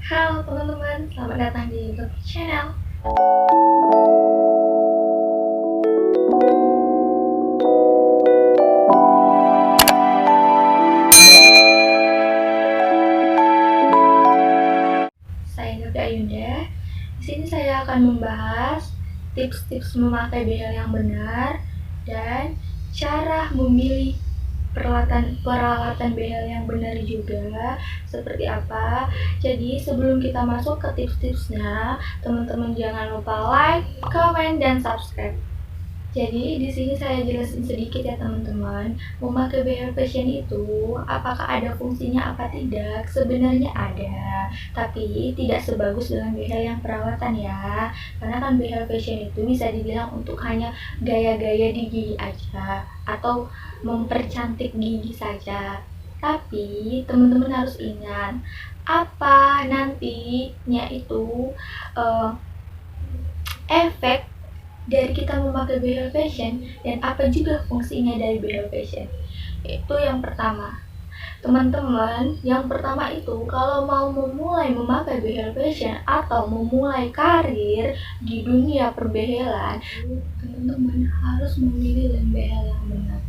Halo teman-teman, selamat datang di YouTube channel. Saya Nurda Yunda. Di sini saya akan membahas tips-tips memakai behel yang benar dan cara memilih peralatan behel yang benar juga seperti apa. Jadi sebelum kita masuk ke tips-tipsnya, teman-teman jangan lupa like, comment, dan subscribe. Jadi di sini saya jelasin sedikit ya teman-teman, memakai behel fashion itu apakah ada fungsinya apa tidak? Sebenarnya ada, tapi tidak sebagus dengan behel yang perawatan ya. Karena kan behel fashion itu bisa dibilang untuk hanya gaya-gaya di gigi aja atau mempercantik gigi saja. Tapi teman-teman harus ingat apa nantinya itu uh, efek dari kita memakai behel fashion dan apa juga fungsinya dari behel fashion. Itu yang pertama. Teman-teman, yang pertama itu kalau mau memulai memakai behel fashion atau memulai karir di dunia perbehelan, teman-teman harus memilih lem behel yang benar.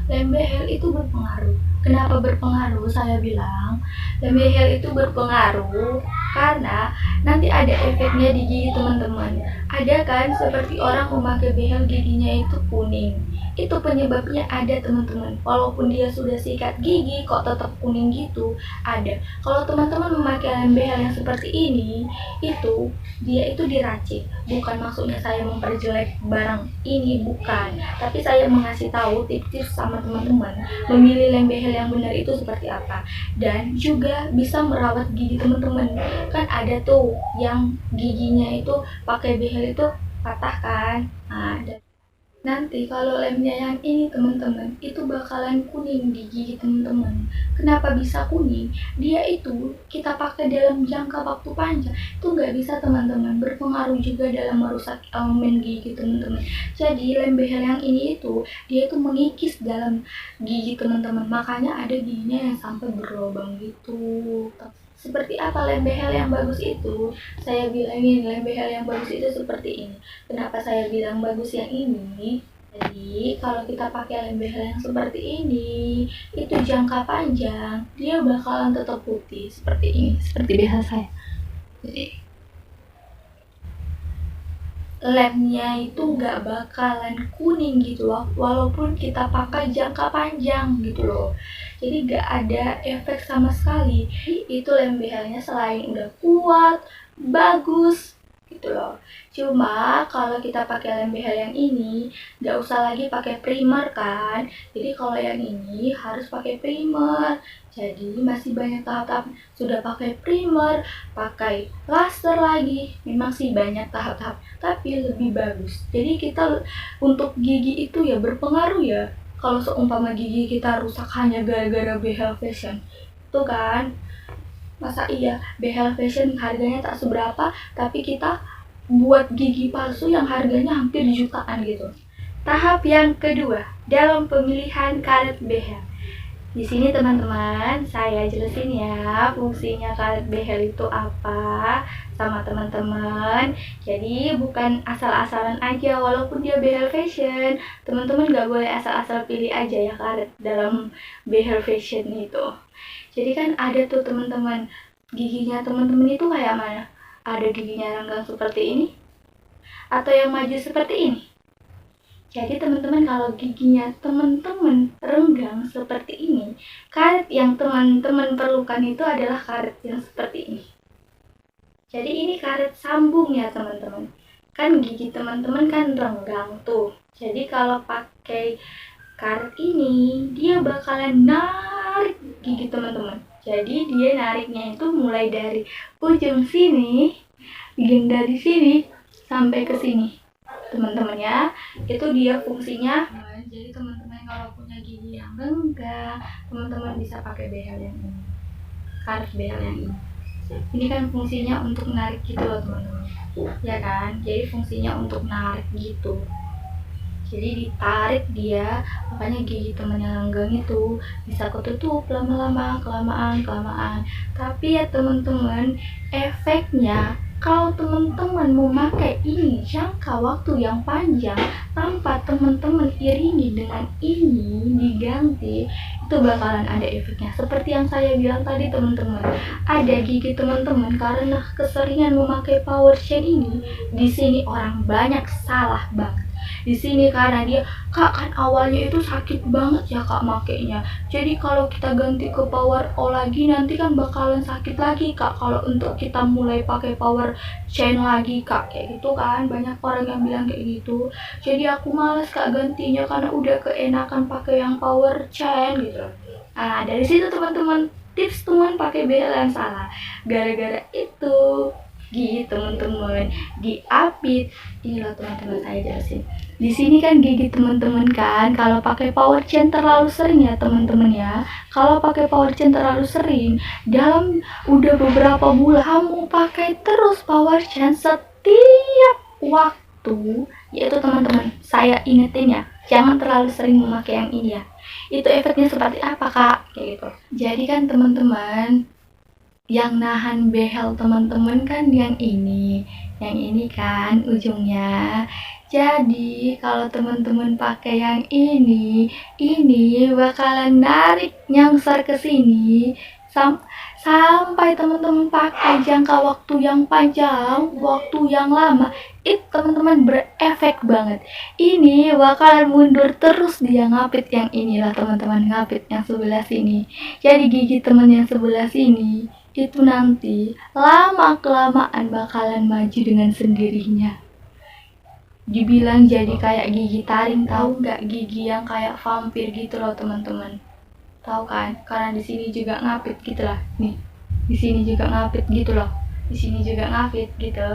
Lem behel itu berpengaruh. Kenapa berpengaruh? Saya bilang lem behel itu berpengaruh karena nanti ada efeknya di gigi teman-teman. Ada kan seperti orang memakai behel giginya itu kuning. Itu penyebabnya ada teman-teman. Walaupun dia sudah sikat gigi kok tetap kuning gitu, ada. Kalau teman-teman memakai lem behel yang seperti ini, itu dia itu diracik. Bukan maksudnya saya memperjelek barang ini, bukan. Tapi saya mengasih tahu tips-tips sama teman-teman memilih lem behel yang benar itu seperti apa. Dan juga bisa merawat gigi teman-teman. Kan ada tuh yang giginya itu pakai behel itu patah kan. Nah, nanti kalau lemnya yang ini teman-teman itu bakalan kuning di gigi teman-teman. Kenapa bisa kuning? Dia itu kita pakai dalam jangka waktu panjang itu nggak bisa teman-teman, berpengaruh juga dalam merusak elemen gigi teman-teman. Jadi lem behel yang ini itu dia itu mengikis dalam gigi teman-teman, makanya ada giginya yang sampai berlubang gitu. Seperti apa lem behel yang bagus itu? Saya bilangin lem behel yang bagus itu seperti ini. Kenapa saya bilang bagus yang ini? Jadi kalau kita pakai lem behel yang seperti ini, itu jangka panjang dia bakalan tetap putih seperti ini, seperti behel saya. Jadi lemnya itu nggak bakalan kuning gitu loh, walaupun kita pakai jangka panjang gitu loh. Jadi nggak ada efek sama sekali. Itu lem behelnya selain udah kuat, bagus gitu loh. Cuma kalau kita pakai lem behel yang ini, nggak usah lagi pakai primer kan. Jadi kalau yang ini harus pakai primer. Jadi masih banyak tahap-tahap. Sudah pakai primer, pakai laser lagi. Memang sih banyak tahap-tahap tapi lebih bagus. Jadi kita untuk gigi itu ya berpengaruh ya. Kalau seumpama gigi kita rusak hanya gara-gara behel fashion, tuh kan, masa iya behel fashion harganya tak seberapa, tapi kita buat gigi palsu yang harganya hampir jutaan gitu. Tahap yang kedua dalam pemilihan karet behel. Di sini teman-teman, saya jelasin ya fungsinya karet behel itu apa sama teman-teman. Jadi bukan asal-asalan aja, walaupun dia behel fashion, teman-teman gak boleh asal-asal pilih aja ya karet dalam behel fashion itu. Jadi kan ada tuh teman-teman, giginya teman-teman itu kayak mana? Ada giginya renggang seperti ini, atau yang maju seperti ini. Jadi teman-teman kalau giginya teman-teman renggang seperti ini, karet yang teman-teman perlukan itu adalah karet yang seperti ini. Jadi ini karet sambung ya teman-teman. Kan gigi teman-teman kan renggang tuh. Jadi kalau pakai karet ini, dia bakalan narik gigi teman-teman. Jadi dia nariknya itu mulai dari ujung sini, dari sini sampai ke sini teman-teman ya. Itu dia fungsinya. Jadi teman-teman kalau punya gigi yang renggang, teman-teman bisa pakai behel yang ini, karet behel yang ini. Ini kan fungsinya untuk narik gitu loh teman-teman, ya kan. Jadi fungsinya untuk narik gitu. Jadi ditarik dia, makanya gigi temen yang langgang itu bisa ketutup lama-lama, kelamaan. Tapi ya teman-teman, efeknya kalau teman-teman memakai ini jangka waktu yang panjang tanpa teman-teman iringi dengan ini diganti, itu bakalan ada efeknya. Seperti yang saya bilang tadi teman-teman, ada gigi teman-teman karena keseringan memakai power chain ini, di sini orang banyak salah banget. Di sini karena dia, kak kan awalnya itu sakit banget ya kak makainya, jadi kalau kita ganti ke power O lagi nanti kan bakalan sakit lagi kak kalau untuk kita mulai pakai power chain lagi kak, kayak gitu kan. Banyak orang yang bilang kayak gitu, jadi aku males kak gantinya karena udah keenakan pakai yang power chain gitu. Nah dari situ teman-teman, tips teman pakai behel yang salah, gara-gara itu gigi teman-teman diapit. Ini loh teman-teman, saya jelasin. Di sini kan gigi teman-teman kan, kalau pakai power chain terlalu sering ya teman-teman ya. Kalau pakai power chain terlalu sering, dalam udah beberapa bulan kamu pakai terus power chain setiap waktu, yaitu teman-teman, saya ingetin ya, jangan terlalu sering memakai yang ini ya. Itu efeknya seperti apa kak? Kayak gitu. Jadi kan teman-teman, yang nahan behel teman-teman kan yang ini kan ujungnya. Jadi kalau teman-teman pakai yang ini bakalan narik nyangsar ke sini sampai teman-teman pakai jangka waktu yang panjang, waktu yang lama, itu teman-teman berefek banget. Ini bakalan mundur terus dia ngapit yang inilah teman-teman, ngapit yang sebelah sini. Jadi gigi teman yang sebelah sini itu nanti lama kelamaan bakalan maju dengan sendirinya. Dibilang jadi kayak gigi taring, tahu nggak, gigi yang kayak vampir gitu loh teman-teman. Tahu kan? Karena di sini juga ngapit gitu lah. Nih, di sini juga ngapit gitu loh. Di sini juga ngapit gitu.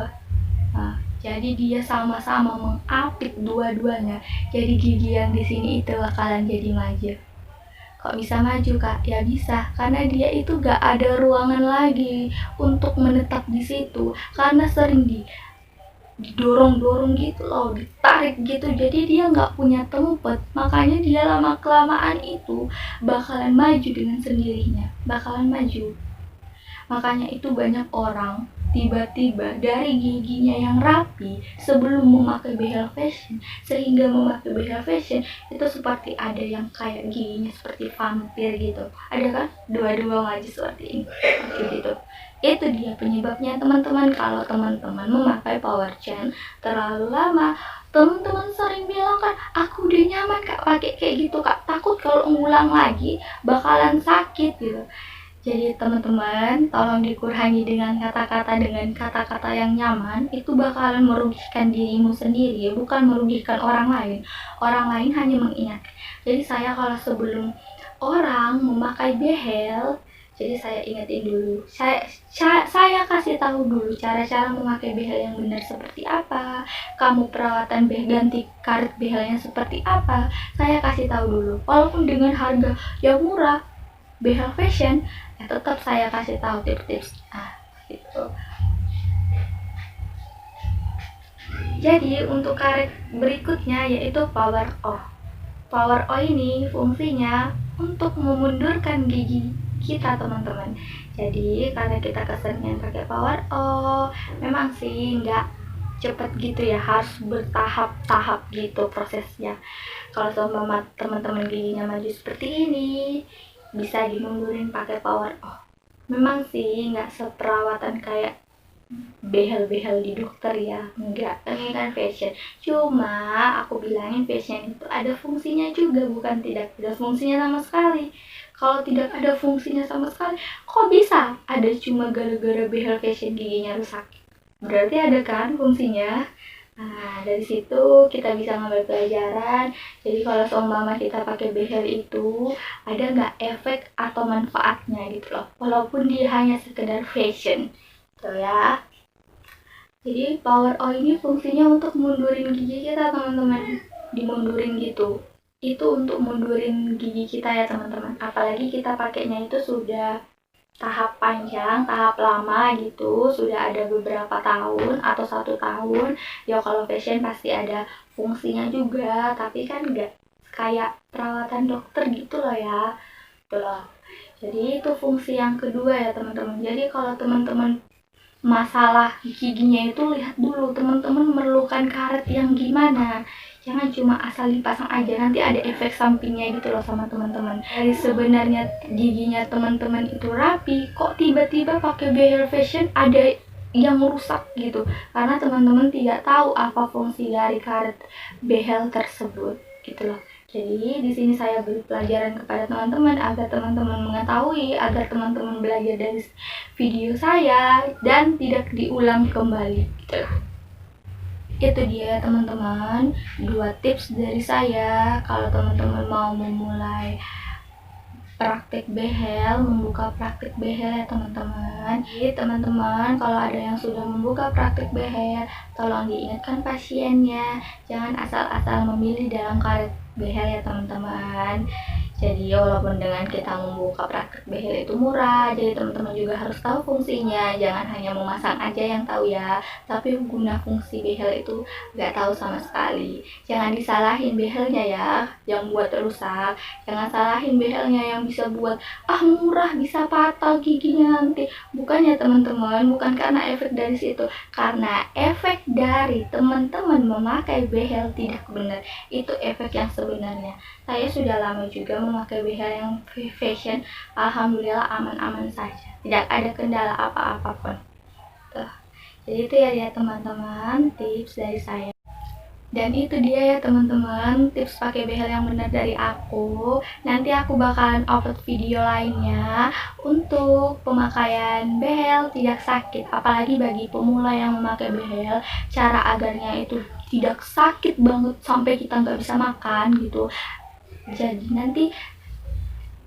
Nah, jadi dia sama-sama mengapit dua-duanya. Jadi gigi yang di sini itu bakalan jadi maju. Kok bisa maju kak? Ya bisa, karena dia itu gak ada ruangan lagi untuk menetap di situ, karena sering didorong-dorong gitu loh, ditarik gitu, jadi dia nggak punya tempat. Makanya dia lama kelamaan itu bakalan maju dengan sendirinya, bakalan maju. Makanya itu banyak orang tiba-tiba dari giginya yang rapi sebelum memakai behel fashion, sehingga memakai behel fashion itu seperti ada yang kayak giginya seperti vampir gitu. Ada kan? Dua-dua maju seperti ini, seperti gitu. Itu dia penyebabnya teman-teman. Kalau teman-teman memakai power chain terlalu lama, teman-teman sering bilang kan, aku udah nyaman kak pakai kayak gitu kak, takut kalau ngulang lagi bakalan sakit gitu. Jadi teman-teman, tolong dikurangi dengan kata-kata yang nyaman, itu bakalan merugikan dirimu sendiri, bukan merugikan orang lain. Orang lain hanya mengingatkan. Jadi saya kalau sebelum orang memakai behel, jadi saya ingetin dulu. Saya kasih tahu dulu cara-cara memakai behel yang benar seperti apa. Kamu perawatan ganti karet behelnya seperti apa. Saya kasih tahu dulu. Walaupun dengan harga yang murah, behel fashion, ya tetap saya kasih tahu tips-tips gitu. Jadi untuk karet berikutnya yaitu power O. Power O ini fungsinya untuk memundurkan gigi kita teman-teman. Jadi karena kita keseringan pakai power O, memang sih nggak cepet gitu ya, harus bertahap-tahap gitu prosesnya. Kalau sama teman-teman giginya maju seperti ini, bisa dimundurin pakai power O. Memang sih nggak seperawatan kayak behel-behel di dokter ya, enggak, ini kan fashion. Cuma aku bilangin fashion itu ada fungsinya juga, bukan tidak ada fungsinya sama sekali. Kalau tidak ada fungsinya sama sekali, kok bisa ada cuma gara-gara behel fashion giginya rusak? Berarti ada kan fungsinya. Nah, dari situ kita bisa ngambil pelajaran. Jadi kalau seumpama kita pakai behel itu, ada nggak efek atau manfaatnya gitu loh. Walaupun dia hanya sekedar fashion. Tuh ya. Jadi power O ini fungsinya untuk mundurin gigi kita teman-teman. Dimundurin gitu. Itu untuk mundurin gigi kita ya teman-teman. Apalagi kita pakainya itu sudah tahap panjang, tahap lama gitu, sudah ada beberapa tahun atau 1 tahun. Ya kalau fashion pasti ada fungsinya juga, tapi kan nggak kayak perawatan dokter gitu loh ya. Tuh loh. Jadi itu fungsi yang kedua ya teman-teman. Jadi kalau teman-teman masalah giginya itu lihat dulu teman-teman memerlukan karet yang gimana. Jangan cuma asal dipasang aja, nanti ada efek sampingnya gitu loh sama teman-teman. Dari sebenarnya giginya teman-teman itu rapi, kok tiba-tiba pakai behel fashion ada yang rusak gitu. Karena teman-teman tidak tahu apa fungsi dari karet behel tersebut gitu loh. Jadi di sini saya beri pelajaran kepada teman-teman agar teman-teman mengetahui, agar teman-teman belajar dari video saya dan tidak diulang kembali gitu. Itu dia teman-teman 2 tips dari saya kalau teman-teman mau memulai praktik behel, membuka praktik behel ya teman-teman. Jadi teman-teman kalau ada yang sudah membuka praktik behel, tolong diingatkan pasiennya, jangan asal-asal memilih dalam karet behel ya teman-teman. Jadi walaupun dengan kita membuka praktik behel itu murah, jadi teman-teman juga harus tahu fungsinya, jangan hanya memasang aja yang tahu ya, tapi guna fungsi behel itu nggak tahu sama sekali. Jangan disalahin behelnya ya yang buat rusak, jangan salahin behelnya yang bisa buat murah bisa patah giginya nanti. Bukannya teman-teman, bukan karena efek dari situ, karena efek dari teman-teman memakai behel tidak benar. Itu efek yang sebenarnya. Saya sudah lama juga memakai behel yang fashion, alhamdulillah aman-aman saja, tidak ada kendala apa-apa pun. Tuh. Jadi itu ya teman-teman tips dari saya. Dan itu dia ya teman-teman tips pakai behel yang benar dari aku. Nanti aku bakalan upload video lainnya untuk pemakaian behel tidak sakit, apalagi bagi pemula yang memakai behel, cara agarnya itu tidak sakit banget sampai kita nggak bisa makan gitu. Jadi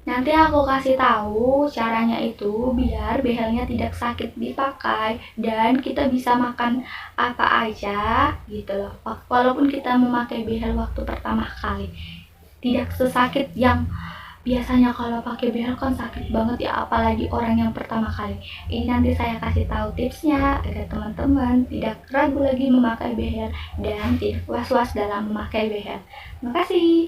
nanti aku kasih tahu caranya itu biar behelnya tidak sakit dipakai dan kita bisa makan apa aja gitu loh. Walaupun kita memakai behel waktu pertama kali, tidak sesakit yang biasanya kalau pakai behel kan sakit banget ya, apalagi orang yang pertama kali. Ini nanti saya kasih tahu tipsnya agar teman-teman tidak ragu lagi memakai behel dan tidak was-was dalam memakai behel. Terima kasih.